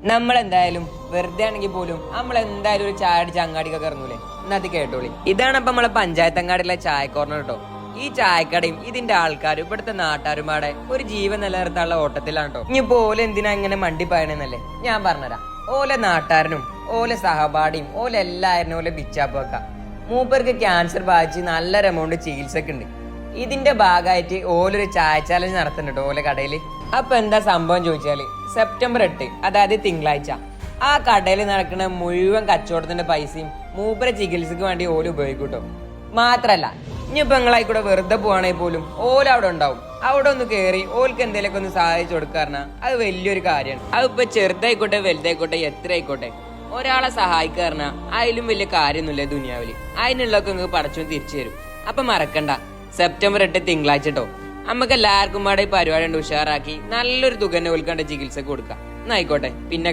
നമ്മളെന്തായാലും വെറുതെ ആണെങ്കിൽ പോലും നമ്മളെന്തായാലും ഒരു ചായ അടിച്ച് അങ്ങാടിക്കൊക്കെ ഇറങ്ങൂലേ? എന്നാ അത് കേട്ടോളി. ഇതാണ് അപ്പൊ നമ്മളെ പഞ്ചായത്ത് അങ്ങാടിയിലെ ചായ കോർണർ കേട്ടോ. ഈ ചായക്കടയും ഇതിന്റെ ആൾക്കാരും ഇവിടുത്തെ നാട്ടാരുമാടെ ഒരു ജീവൻ നിലനിർത്താനുള്ള ഓട്ടത്തിലാണ് കേട്ടോ. ഇനിയിപ്പോ ഓല എന്തിനാ ഇങ്ങനെ മണ്ടി പായണെന്നല്ലേ ഞാൻ പറഞ്ഞുതരാം. ഓല നാട്ടാരനും ഓല സഹപാഠിയും ഓല എല്ലാവരും ഓല ബിച്ചാപ്പ് വെക്കാം. മൂപ്പർക്ക് ക്യാൻസർ ബാധിച്ച് നല്ലൊരു എമൗണ്ട് ചികിത്സക്ക് ഉണ്ട്. ഇതിന്റെ ഭാഗമായിട്ട് ഓലൊരു ചായ ചാലഞ്ച് നടത്തുന്നുണ്ട് ഓല കടയില്. അപ്പൊ എന്താ സംഭവം ചോദിച്ചാല്, സെപ്റ്റംബർ 8 അതായത് തിങ്കളാഴ്ച ആ കടയിൽ നടക്കുന്ന മുഴുവൻ കച്ചവടത്തിന്റെ പൈസയും മൂപ്പര ചികിത്സക്ക് വേണ്ടി ഓല ഉപയോഗിക്കും കേട്ടോ. മാത്രല്ല ഇനിയിപ്പോ നിങ്ങളായിക്കൂടെ വെറുതെ പോവാണെങ്കിൽ പോലും ഓല അവിടെ ഉണ്ടാവും. അവിടെ ഒന്ന് കയറി ഓൽക്ക് എന്തെങ്കിലുമൊക്കെ ഒന്ന് സഹായിച്ചു കൊടുക്കാറഞ്ഞാ അത് വലിയൊരു കാര്യമാണ്. അതിപ്പോ ചെറുതായിക്കോട്ടെ വലുതായിക്കോട്ടെ എത്ര ആയിക്കോട്ടെ, ഒരാളെ സഹായിക്കാറഞ്ഞാ അതിലും വലിയ കാര്യമൊന്നുമില്ല ദുനിയാവില്. അതിനുള്ളതൊക്കെ നിങ്ങൾക്ക് പടച്ചോൻ തിരിച്ചു തരും. അപ്പൊ മറക്കണ്ട, സെപ്റ്റംബർ 8 തിങ്കളാഴ്ച കേട്ടോ. നമുക്ക് എല്ലാവർക്കും പാടെ ഈ പരിപാടി ഉണ്ട് ഉഷാറാക്കി നല്ലൊരു തുക തന്നെ ഓൽക്കാണ്ട് ചികിത്സക്ക് കൊടുക്കാം. എന്നായിക്കോട്ടെ, പിന്നെ